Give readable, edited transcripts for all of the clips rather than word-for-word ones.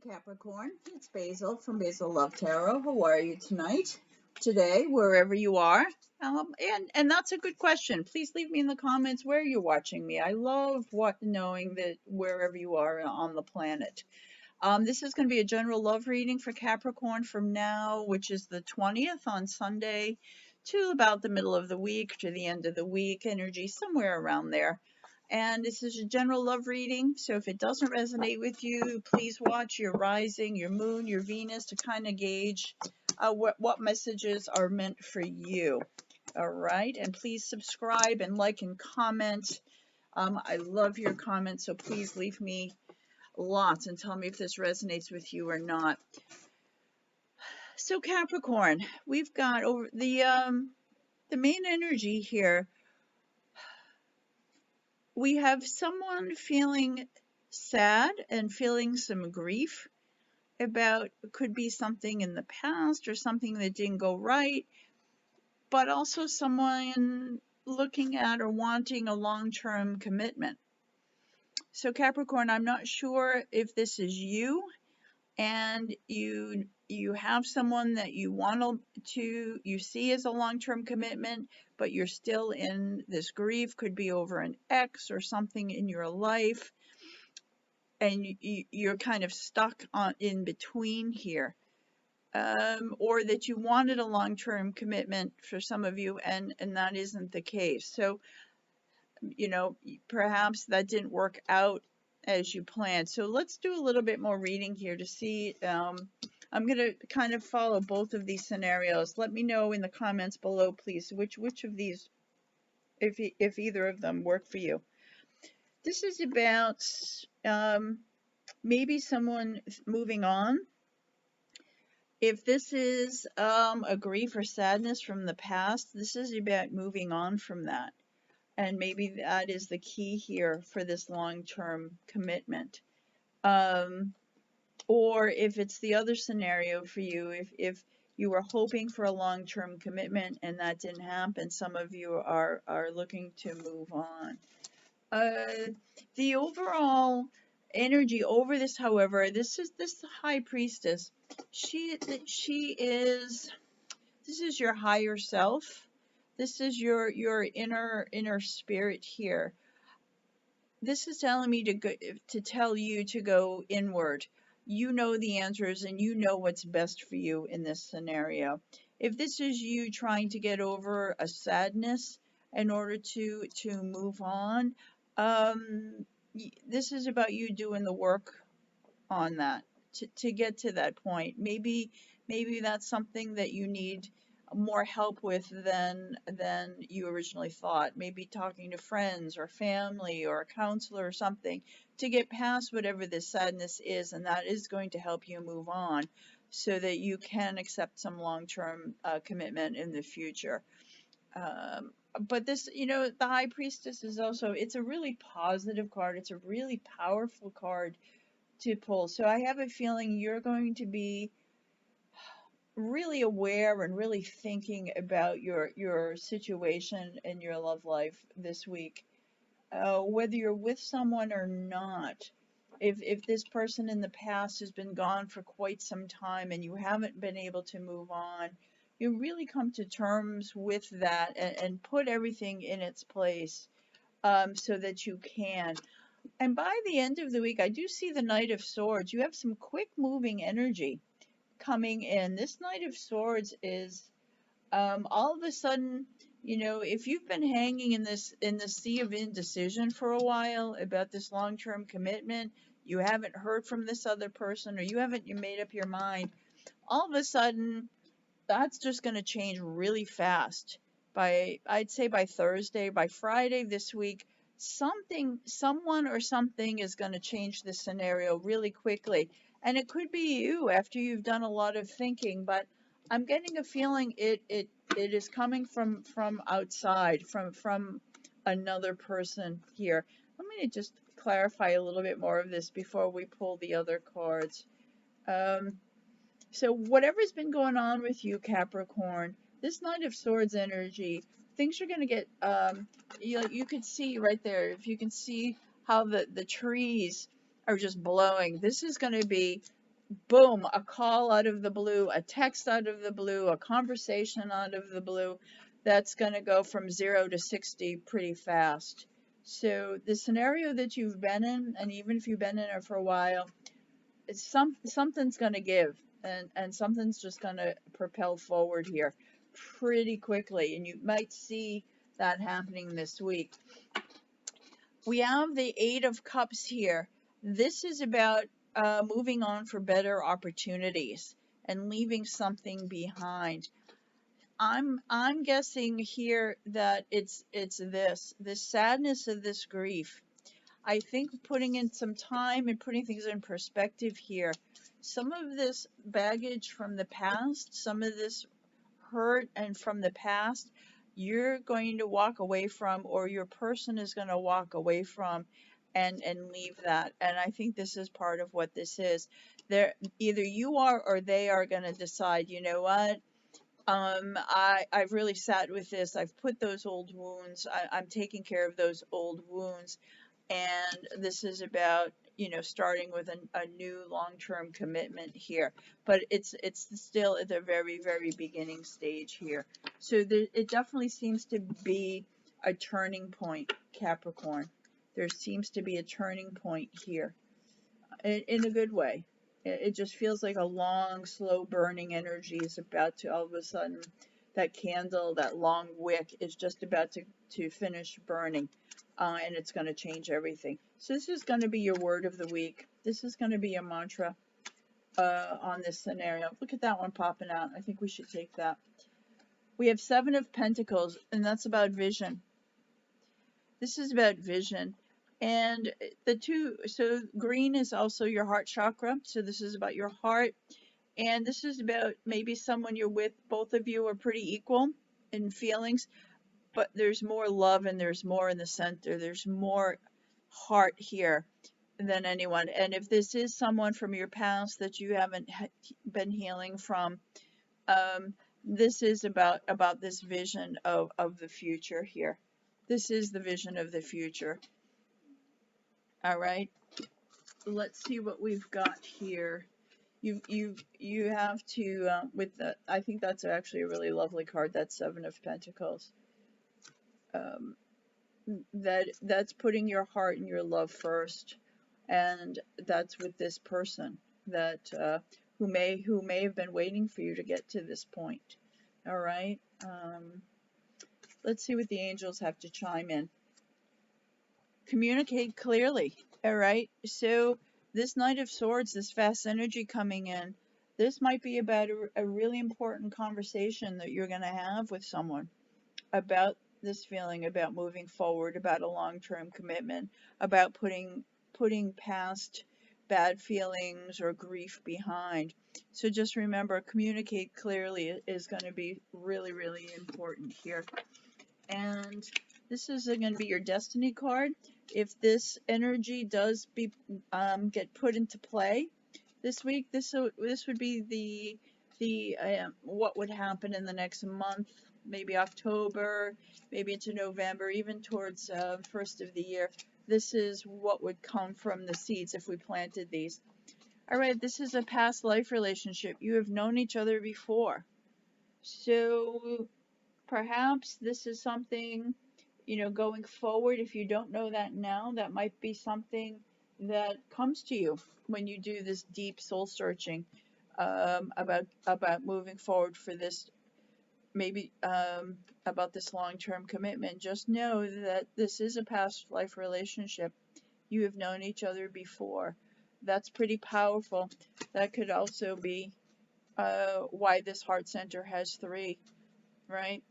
Capricorn, it's Basil from Basil Love Tarot. How are you tonight? Today, wherever you are. And that's a good question. Please leave me in the comments where you're watching me. I love knowing that wherever you are on the planet. This is going to be a general love reading for Capricorn from now, which is the 20th on Sunday, to about the middle of the week, to the end of the week, energy somewhere around there. And this is a general love reading, so if it doesn't resonate with you, please watch your rising, your moon, your Venus to kind of gauge what messages are meant for you. All right, and please subscribe and like and comment. I love your comments, so please leave me lots and tell me if this resonates with you or not. So Capricorn, we've got over the main energy here. We have someone feeling sad and feeling some grief about, could be something in the past or something that didn't go right, but also someone looking at or wanting a long-term commitment. So Capricorn, I'm not sure if this is you and you have someone that you see as a long-term commitment, but you're still in this grief, could be over an ex or something in your life, and you're kind of stuck in between here, or that you wanted a long-term commitment for some of you, and that isn't the case. So perhaps that didn't work out as you planned. So let's do a little bit more reading here to see. I'm going to kind of follow both of these scenarios. Let me know in the comments below, please, which of these, if either of them work for you. This is about maybe someone moving on. If this is a grief or sadness from the past, this is about moving on from that. And maybe that is the key here for this long-term commitment. Or if it's the other scenario for you, if you were hoping for a long-term commitment and that didn't happen, some of you are looking to move on. The overall energy over this, however, this high priestess. This is your higher self. This is your inner spirit here. This is telling me to tell you to go inward. You know the answers and you know what's best for you in this scenario. If this is you trying to get over a sadness in order to move on, this is about you doing the work on that to get to that point. Maybe that's something that you need more help with than you originally thought. Maybe talking to friends or family or a counselor or something to get past whatever this sadness is, and that is going to help you move on so that you can accept some long-term commitment in the future. But this, the High Priestess is also, it's a really positive card. It's a really powerful card to pull. So I have a feeling you're going to be really aware and really thinking about your situation and your love life this week, whether you're with someone or not. If this person in the past has been gone for quite some time and you haven't been able to move on, you really come to terms with that and put everything in its place, so that you can. And by the end of the week, I do see the Knight of Swords. You have some quick moving energy coming in. This Knight of Swords is all of a sudden, if you've been hanging in the sea of indecision for a while about this long-term commitment, you haven't heard from this other person, or you made up your mind, all of a sudden that's just going to change really fast. I'd say by Thursday, by Friday this week, someone or something is going to change the scenario really quickly. And it could be you after you've done a lot of thinking, but I'm getting a feeling it is coming from outside, from another person here. Let me just clarify a little bit more of this before we pull the other cards. So whatever's been going on with you, Capricorn, this Knight of Swords energy, things are going to get, you can see right there, if you can see how the trees are just blowing. This is going to be boom, a call out of the blue, a text out of the blue, a conversation out of the blue, that's going to go from 0 to 60 pretty fast. So the scenario that you've been in, and even if you've been in it for a while, something's going to give, and something's just going to propel forward here pretty quickly, and you might see that happening this week. We have the Eight of Cups here. This is about moving on for better opportunities and leaving something behind. I'm guessing here that it's this sadness of this grief. I think putting in some time and putting things in perspective here, some of this baggage from the past, some of this hurt and from the past, you're going to walk away from, or your person is going to walk away from, and leave that. And I think this is part of what this is. There, either you are or they are going to decide, you know what? I've really sat with this. I've put those old wounds. I'm taking care of those old wounds, and this is about, you know, starting with a new long-term commitment here, but it's still at the very, very beginning stage here. So it definitely seems to be a turning point, Capricorn. There seems to be a turning point here in a good way. It just feels like a long, slow burning energy is about to, all of a sudden, that candle, that long wick is just about to finish burning. And it's going to change everything. So this is going to be your word of the week. This is going to be your mantra on this scenario. Look at that one popping out. I think we should take that. We have Seven of Pentacles, and that's about vision. This is about vision. And so green is also your heart chakra. So this is about your heart. And this is about maybe someone you're with. Both of you are pretty equal in feelings, but there's more love and there's more in the center. There's more heart here than anyone. And if this is someone from your past that you haven't been healing from, this is about this vision of the future here. This is the vision of the future. All right. Let's see what we've got here. You have to with the, I think that's actually a really lovely card. That Seven of Pentacles. That's putting your heart and your love first, and that's with this person that who may have been waiting for you to get to this point. All right. Let's see what the angels have to chime in. Communicate clearly. All right. So this Knight of Swords, this fast energy coming in, this might be about a really important conversation that you're going to have with someone about this feeling, about moving forward, about a long-term commitment, about putting past bad feelings or grief behind. So just remember, communicate clearly is going to be really, really important here. And this is going to be your destiny card. If this energy does get put into play this week, this would be the what would happen in the next month, maybe October, maybe into November, even towards first of the year. This is what would come from the seeds if we planted these. All right, this is a past life relationship. You have known each other before. So perhaps this is something, you know, going forward. If you don't know that now, that might be something that comes to you when you do this deep soul searching about moving forward for this, maybe about this long-term commitment. Just know that this is a past life relationship. You have known each other before. That's pretty powerful. That could also be why this heart center has 3, right?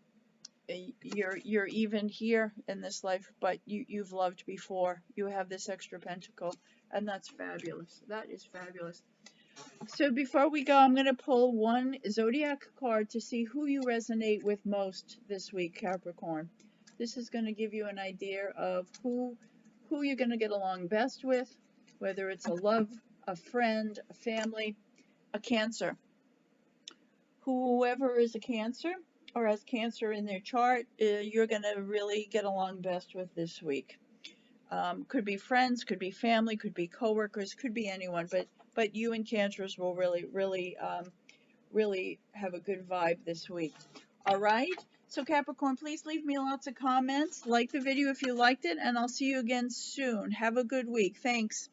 You're even here in this life, but you've loved before. You have this extra pentacle, and that's fabulous. That is fabulous. So before we go, I'm going to pull one zodiac card to see who you resonate with most this week, Capricorn. This is going to give you an idea of who you're going to get along best with, whether it's a love, a friend, a family, a Cancer. Whoever is a Cancer or has Cancer in their chart, you're going to really get along best with this week. Could be friends, could be family, could be coworkers, could be anyone, but you enchanters will really have a good vibe this week. All right? So Capricorn, please leave me lots of comments. Like the video if you liked it, and I'll see you again soon. Have a good week. Thanks.